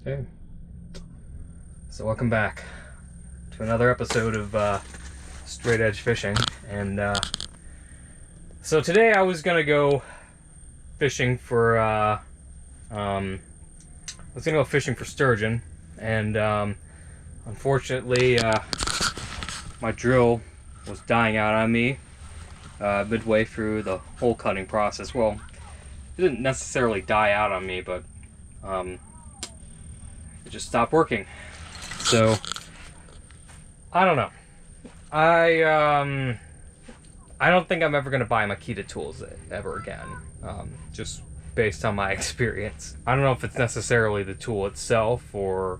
Okay, so welcome back to another episode of Straight Edge Fishing. And so today I was gonna go fishing for sturgeon, and unfortunately my drill was dying out on me midway through the hole cutting process. Well, it didn't necessarily die out on me, but it just stopped working. So I don't know. I don't think I'm ever gonna buy Makita tools ever again. Just based on my experience. I don't know if it's necessarily the tool itself, or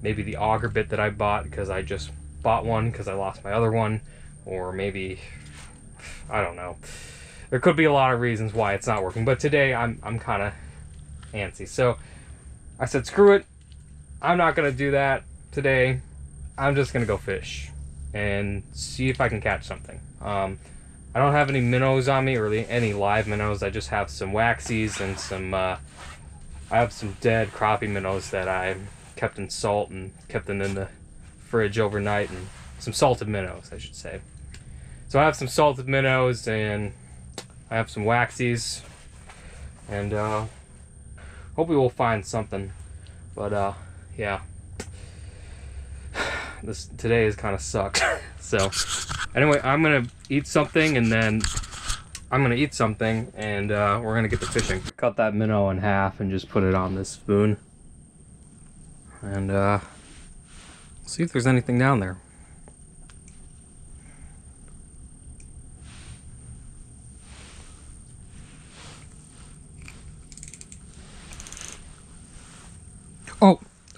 maybe the auger bit that I bought because I just bought one because I lost my other one, or maybe I don't know. There could be a lot of reasons why it's not working, but today I'm kind of antsy. So I said, screw it. I'm not gonna do that today. I'm just gonna go fish and see if I can catch something. I don't have any minnows on me, or any live minnows. I just have some waxies and some I have some dead crappie minnows that I kept in salt and kept them in the fridge overnight, and some salted minnows, I should say. So I have some salted minnows and I have some waxies, and hopefully we'll find something. But yeah, this today has kind of sucked. So anyway, I'm gonna eat something, and then we're gonna get to fishing. Cut that minnow in half and just put it on this spoon, and see if there's anything down there.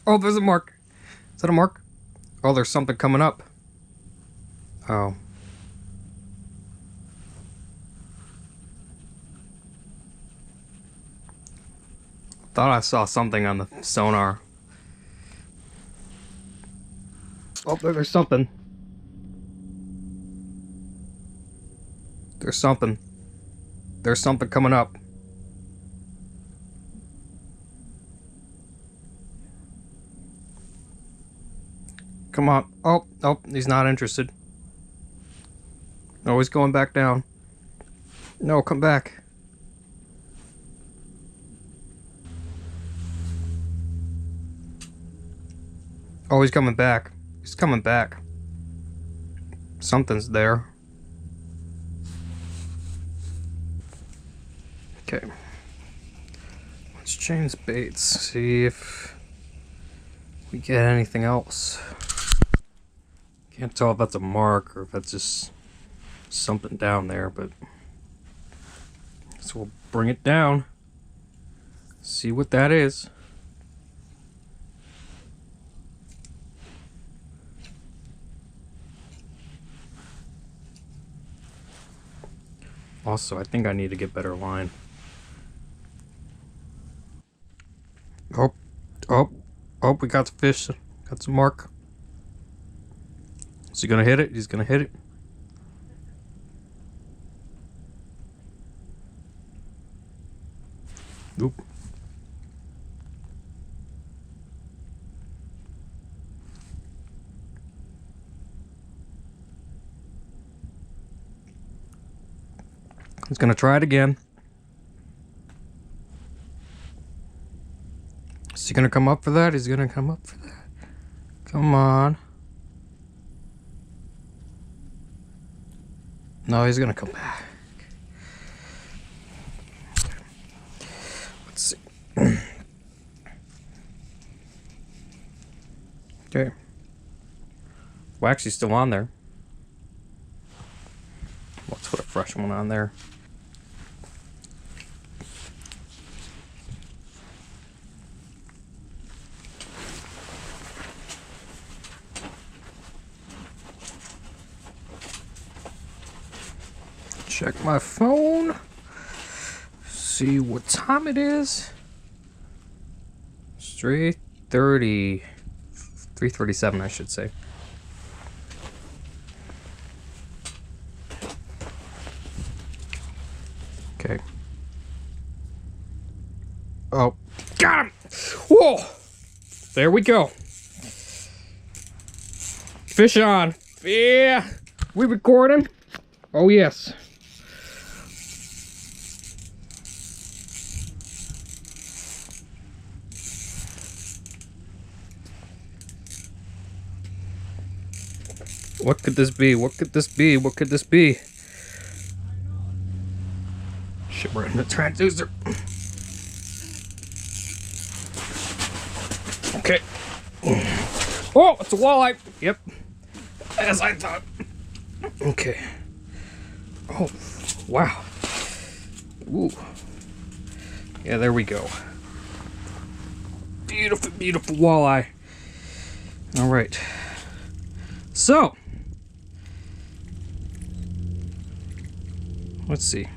Oh, there's a mark. Is that a mark? Oh, there's something coming up. Oh. Thought I saw something on the sonar. Oh, there's something. There's something. There's something coming up. Come on. Oh, he's not interested. No, he's going back down. No, come back. Oh, he's coming back. He's coming back. Something's there. Okay. Let's change baits. See if we get anything else. Can't tell if that's a mark or if that's just something down there, but so we'll bring it down, see what that is. Also, I think I need to get better line. Oh, we got the fish. Got some mark. Is he gonna hit it? He's gonna hit it. Oop. He's gonna try it again. Is he gonna come up for that? He's gonna come up for that. Come on. No, he's gonna come back. Let's see. Okay. Waxy's still on there. Let's put a fresh one on there. Check my phone. See what time it is. It's 3:37, I should say. Okay. Oh, got him! Whoa! There we go. Fish on. Yeah. We recording? Oh yes. What could this be? What could this be? What could this be? Shit, we're in the transducer. Okay. Oh, it's a walleye. Yep. As I thought. Okay. Oh, wow. Ooh. Yeah, there we go. Beautiful, beautiful walleye. All right. So, let's see.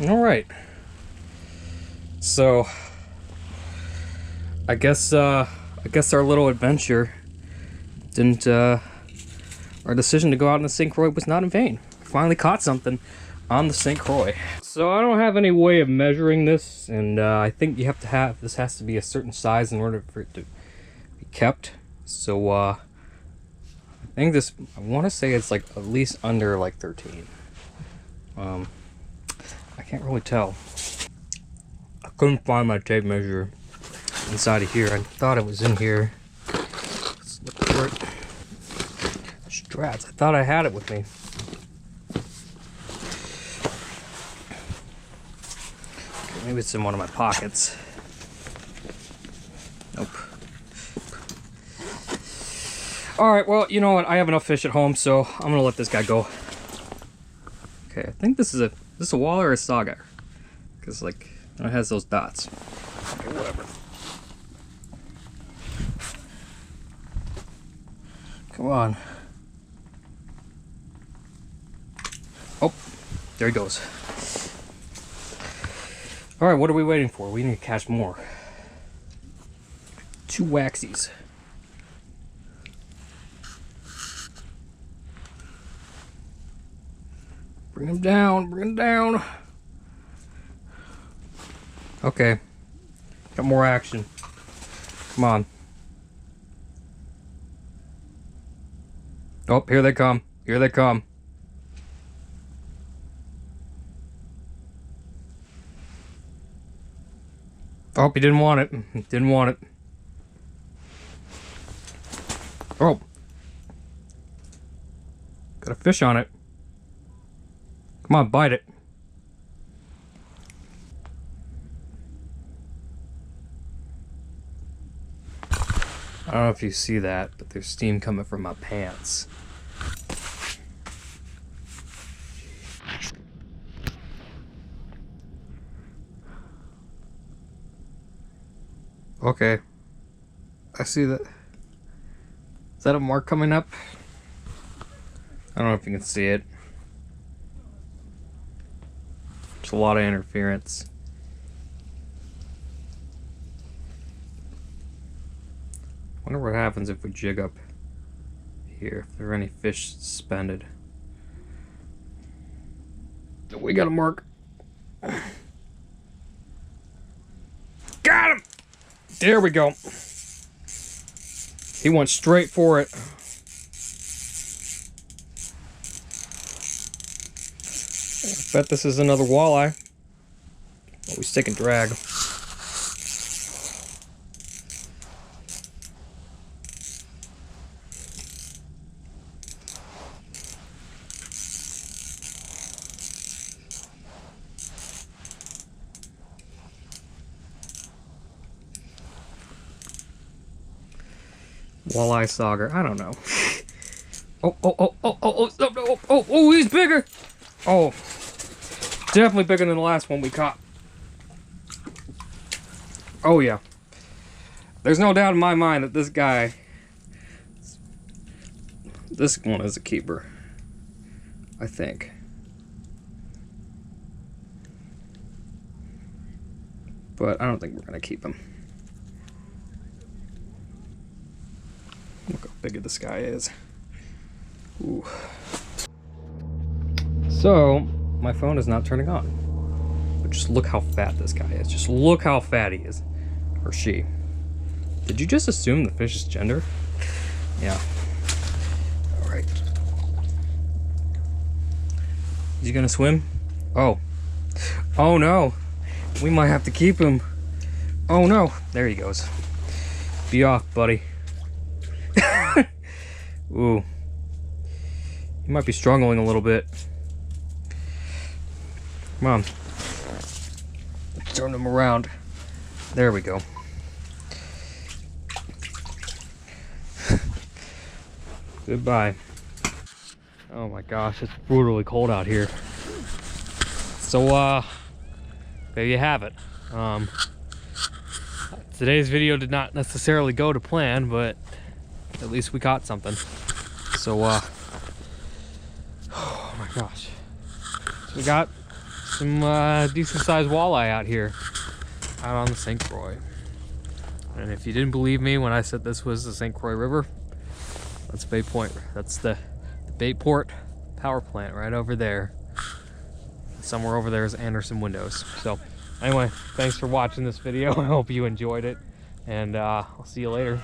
All right. So, I guess our little adventure didn't. Our decision to go out in the St. Croix was not in vain. Finally caught something on the St. Croix. So I don't have any way of measuring this, and I think you have to have this has to be a certain size in order for it to be kept. So I think this. I want to say it's like at least under like 13. I can't really tell. I couldn't find my tape measure inside of here. I thought it was in here. Let's look for it. Strats. I thought I had it with me. Okay, maybe it's in one of my pockets. Nope. Alright, well, you know what? I have enough fish at home, so I'm gonna let this guy go. Okay, I think this is a walleye or a sauger? Because, like, it has those dots. Okay, whatever. Come on. Oh, there he goes. Alright, what are we waiting for? We need to catch more. 2 waxies. Bring him down, bring him down. Okay. Got more action. Come on. Oh, here they come. Here they come. Oh, he didn't want it. Didn't want it. Oh. Got a fish on it. Come on, bite it. I don't know if you see that, but there's steam coming from my pants. Okay. I see that. Is that a mark coming up? I don't know if you can see it. There's a lot of interference. Wonder what happens if we jig up here, if there are any fish suspended. We got a mark. Got him! There we go. He went straight for it. I bet this is another walleye. Oh, we stick and drag. Walleye sauger. I don't know. Oh, he's bigger. Oh, definitely bigger than the last one we caught. Oh yeah. There's no doubt in my mind that this one is a keeper. I think. But I don't think we're gonna keep him. Look how big this guy is. Ooh. So, my phone is not turning on. But just look how fat this guy is. Just look how fat he is. Or she. Did you just assume the fish's gender? Yeah. Alright. Is he gonna swim? Oh. Oh no. We might have to keep him. Oh no. There he goes. Be off, buddy. Ooh. He might be struggling a little bit. Come on. Let's turn him around. There we go. Goodbye. Oh my gosh, it's brutally cold out here. So, there you have it. Today's video did not necessarily go to plan, but at least we caught something. So, oh my gosh. So we got some decent sized walleye out here, out on the St. Croix. And if you didn't believe me when I said this was the St. Croix River, that's Bay Point. That's the Bayport power plant right over there. Somewhere over there is Anderson Windows. So anyway, thanks for watching this video. I hope you enjoyed it, and I'll see you later.